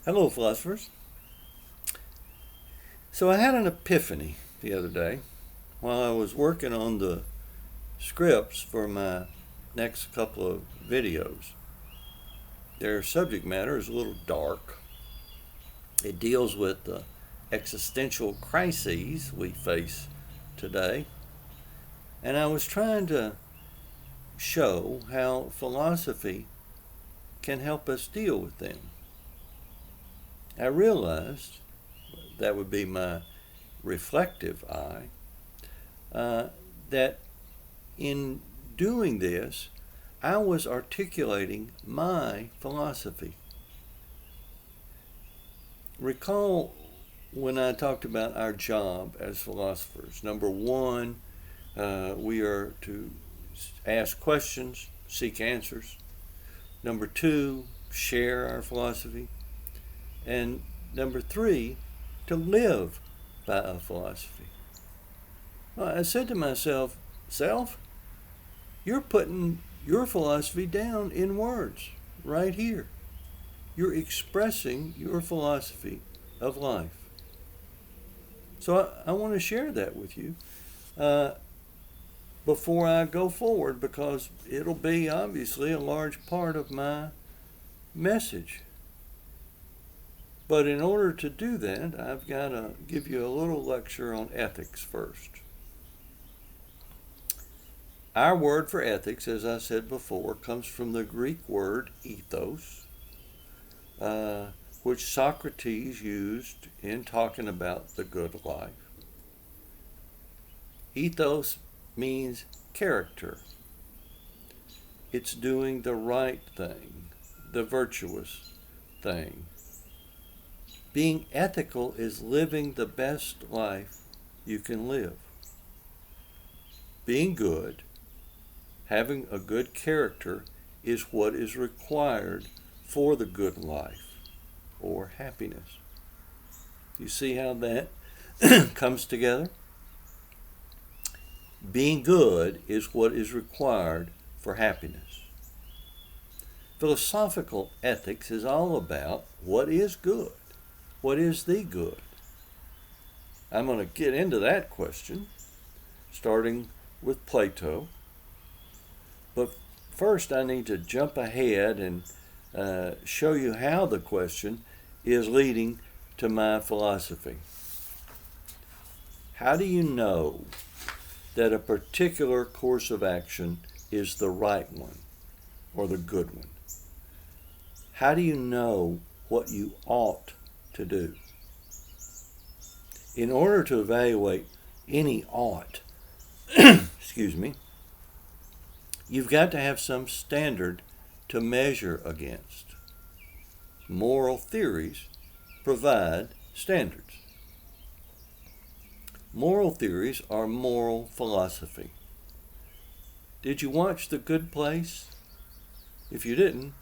Hello, philosophers. So I had an epiphany the other day while I was working on the scripts for my next couple of videos. Their subject matter is a little dark. It deals with the existential crises we face today. And I was trying to show how philosophy can help us deal with them. I realized that would be my reflective eye, that in doing this, I was articulating my philosophy. Recall when I talked about our job as philosophers. Number one, we are to ask questions, seek answers. Number two, share our philosophy. And number three, to live by a philosophy. Well, I said to myself, Self, you're putting your philosophy down in words right here. You're expressing your philosophy of life. So I want to share that with you before I go forward because it'll be obviously a large part of my message. But in order to do that, I've got to give you a little lecture on ethics first. Our word for ethics, as I said before, comes from the Greek word ethos, which Socrates used in talking about the good life. Ethos means character. It's doing the right thing, the virtuous thing. Being ethical is living the best life you can live. Being good, having a good character, is what is required for the good life or happiness. You see how that comes together? Being good is what is required for happiness. Philosophical ethics is all about what is good. What is the good? I'm going to get into that question, starting with Plato. But first, I need to jump ahead and show you how the question is leading to my philosophy. How do you know that a particular course of action is the right one or the good one? How do you know what you ought to do? In order to evaluate any ought, excuse me, you've got to have some standard to measure against. Moral theories provide standards. Moral theories are moral philosophy. Did you watch The Good Place? If you didn't,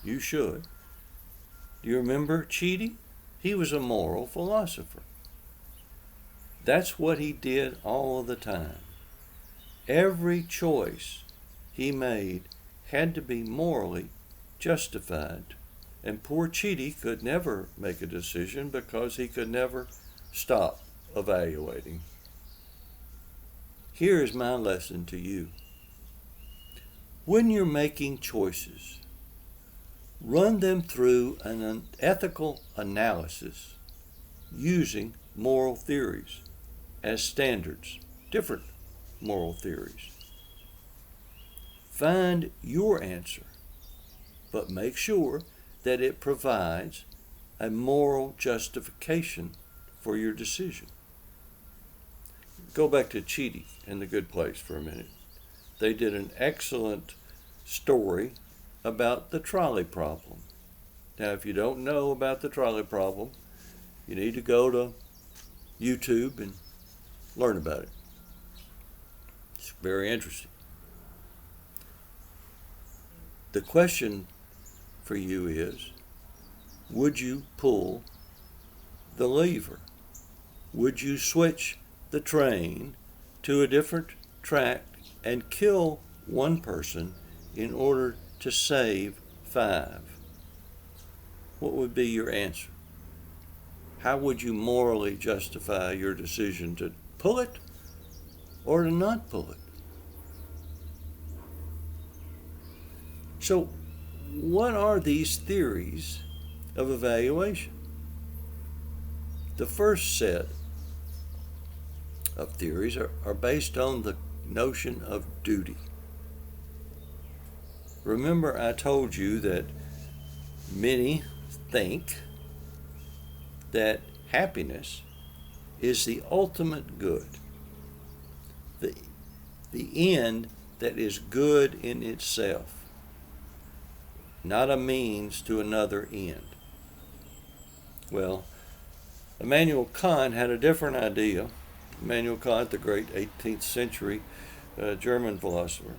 you should. Do you remember Chidi? He was a moral philosopher. That's what he did all of the time. Every choice he made had to be morally justified. And poor Chidi could never make a decision because he could never stop evaluating. Here is my lesson to you. When you're making choices, run them through an ethical analysis using moral theories as standards, different moral theories. Find your answer, but make sure that it provides a moral justification for your decision. Go back to Chidi and The Good Place for a minute. They did an excellent story about the trolley problem. Now, if you don't know about the trolley problem, you need to go to YouTube and learn about it. It's very interesting. The question for you is, would you pull the lever? Would you switch the train to a different track and kill one person in order to save 5? what would be your answer? How would you morally justify your decision to pull it or to not pull it? So, what are these theories of evaluation? The first set of theories are based on the notion of duty. Remember, I told you that many think that happiness is the ultimate good, the end that is good in itself, not a means to another end. Well, Immanuel Kant had a different idea. Immanuel Kant, the great 18th century German philosopher.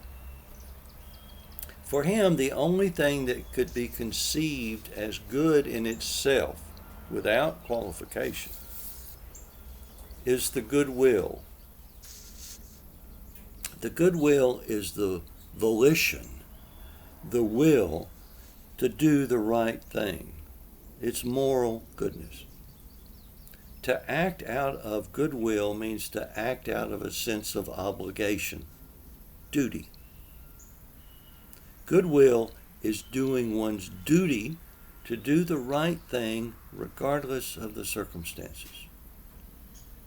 For him, the only thing that could be conceived as good in itself, without qualification, is the goodwill. The goodwill is the volition, the will to do the right thing. It's moral goodness. To act out of goodwill means to act out of a sense of obligation, duty. Goodwill is doing one's duty to do the right thing regardless of the circumstances.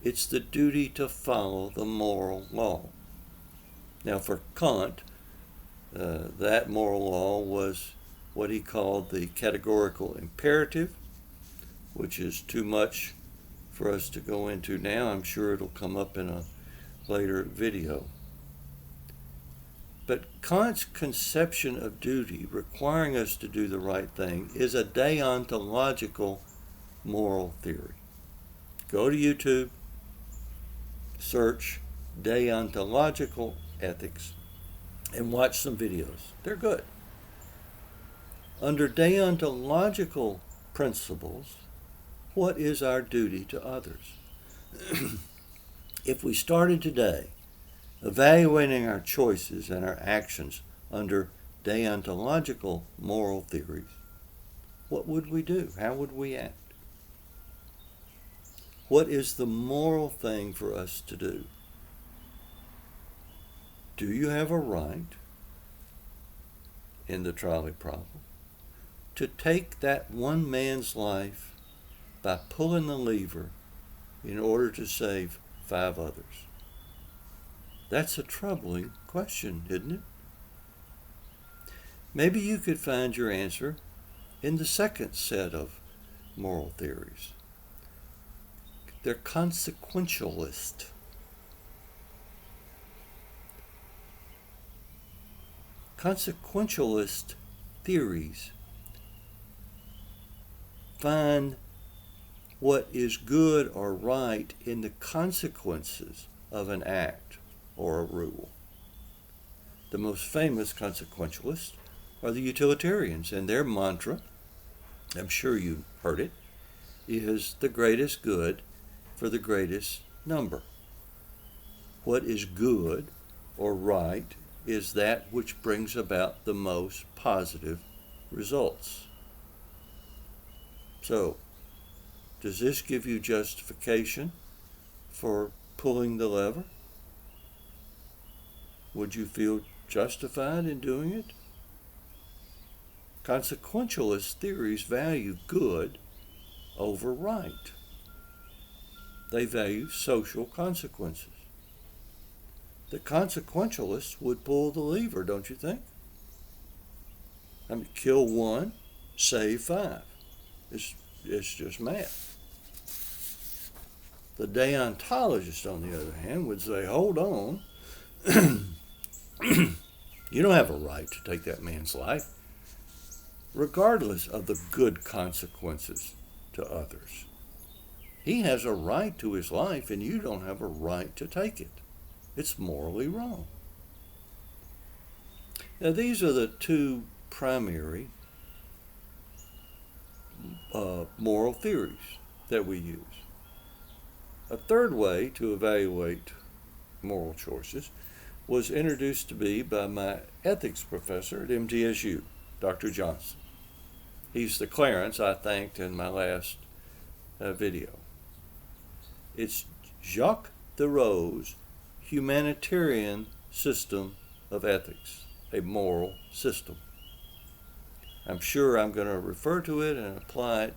It's the duty to follow the moral law. Now, for Kant, that moral law was what he called the categorical imperative, which is too much for us to go into now. I'm sure it'll come up in a later video. But Kant's conception of duty, requiring us to do the right thing, is a deontological moral theory. Go to YouTube, search deontological ethics, and watch some videos. They're good. Under deontological principles, what is our duty to others? If we started today evaluating our choices and our actions under deontological moral theories, what would we do? How would we act? What is the moral thing for us to do? Do you have a right, in the trolley problem, to take that one man's life by pulling the lever in order to save 5 others? That's a troubling question, isn't it? Maybe you could find your answer in the second set of moral theories. They're consequentialist. Consequentialist theories find what is good or right in the consequences of an act or a rule. The most famous consequentialists are the utilitarians, and their mantra, I'm sure you've heard it, is the greatest good for the greatest number. What is good or right is that which brings about the most positive results. So, does this give you justification for pulling the lever? Would you feel justified in doing it? Consequentialist theories value good over right. They value social consequences. The consequentialists would pull the lever, don't you think? I mean, kill 1, save 5. It's just math. The deontologist, on the other hand, would say, hold on, you don't have a right to take that man's life, regardless of the good consequences to others. He has a right to his life, and you don't have a right to take it. It's morally wrong. Now, these are the two primary moral theories that we use. A third way to evaluate moral choices was introduced to me by my ethics professor at MTSU, Dr. Johnson. He's the Clarence I thanked in my last video. It's Jacques Thoreau's humanitarian system of ethics, a moral system. I'm sure I'm going to refer to it and apply it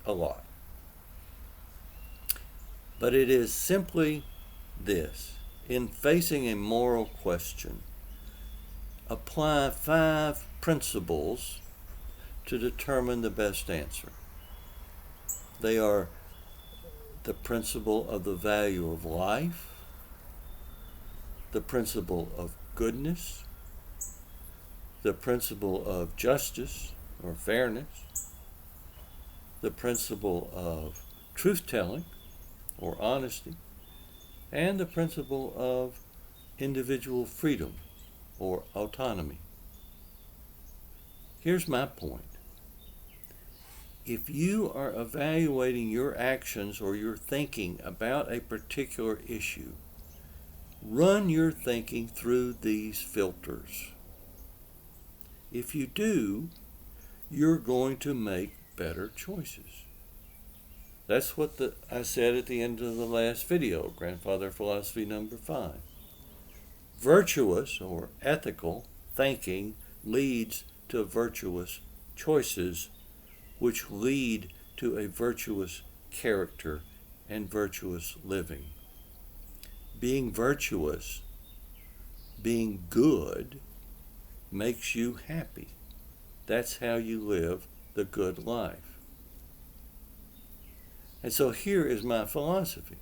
a lot. But it is simply this: in facing a moral question, apply 5 principles to determine the best answer. They are the principle of the value of life, the principle of goodness, the principle of justice or fairness, the principle of truth-telling or honesty, and the principle of individual freedom or autonomy. Here's my point. If you are evaluating your actions or your thinking about a particular issue, run your thinking through these filters. If you do, you're going to make better choices. That's what I said at the end of the last video, Grandfather Philosophy number 5. Virtuous or ethical thinking leads to virtuous choices, which lead to a virtuous character and virtuous living. Being virtuous, being good, makes you happy. That's how you live the good life. And so here is my philosophy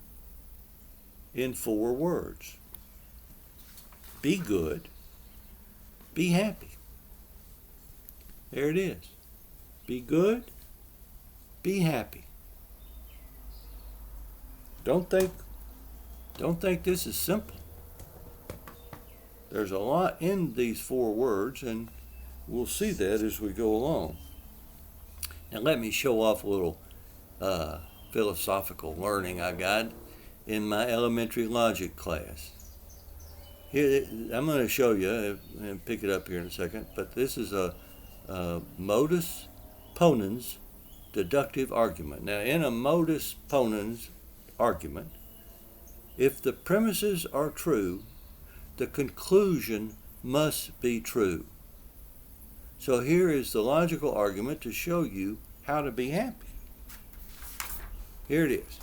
in 4 words. Be good, be happy. There it is. Be good, be happy. Don't think this is simple. There's a lot in these 4 words, and we'll see that as we go along. Now let me show off a little philosophical learning I got in my elementary logic class. Here, I'm going to show you and pick it up here in a second, but this is a modus ponens deductive argument. Now, in a modus ponens argument, if the premises are true, the conclusion must be true. So here is the logical argument to show you how to be happy. Here it is.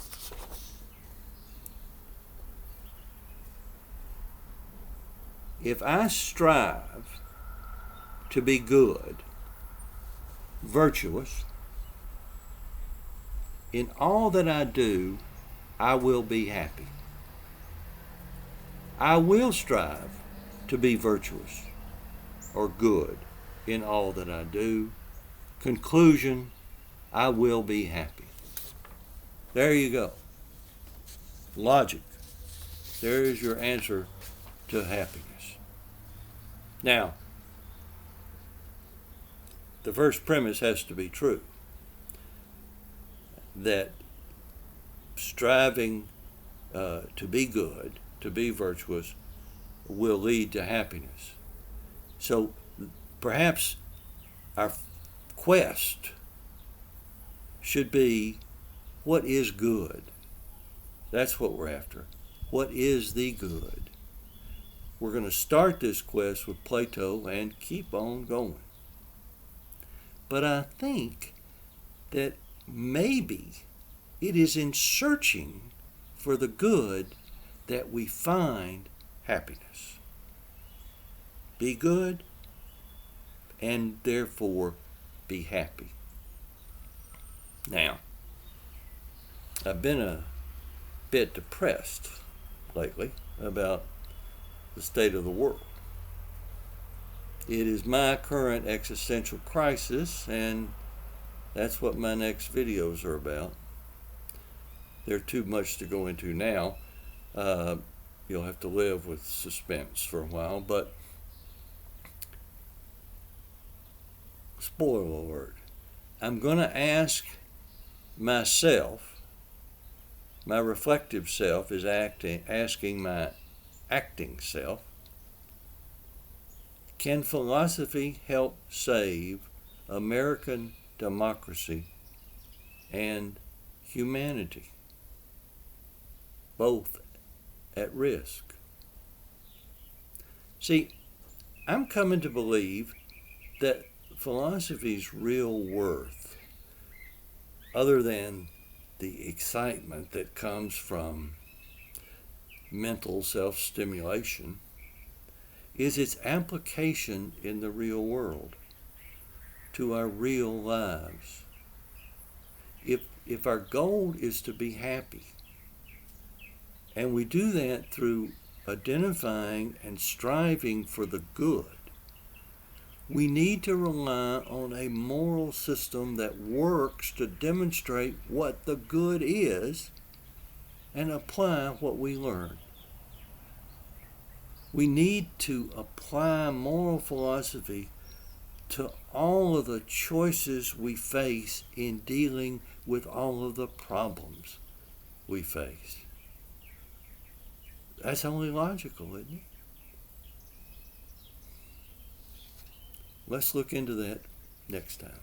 If I strive to be good, virtuous, in all that I do, I will be happy. I will strive to be virtuous or good in all that I do. Conclusion, I will be happy. There you go. Logic. There is your answer to happiness. Now, the first premise has to be true, that striving to be good, to be virtuous, will lead to happiness. So perhaps our quest should be, what is good? That's what we're after. What is the good? We're going to start this quest with Plato and keep on going. But I think that maybe it is in searching for the good that we find happiness. Be good and therefore be happy. Now, I've been a bit depressed lately about the state of the world. It is my current existential crisis, and that's what my next videos are about. They're too much to go into now. You'll have to live with suspense for a while, but spoiler alert, I'm going to ask myself, my reflective self is asking my acting self, can philosophy help save American democracy and humanity, both at risk. See, I'm coming to believe that philosophy's real worth, other than the excitement that comes from mental self-stimulation, is its application in the real world, to our real lives. If our goal is to be happy, and we do that through identifying and striving for the good, we need to rely on a moral system that works to demonstrate what the good is and apply what we learn. We need to apply moral philosophy to all of the choices we face in dealing with all of the problems we face. That's only logical, isn't it? Let's look into that next time.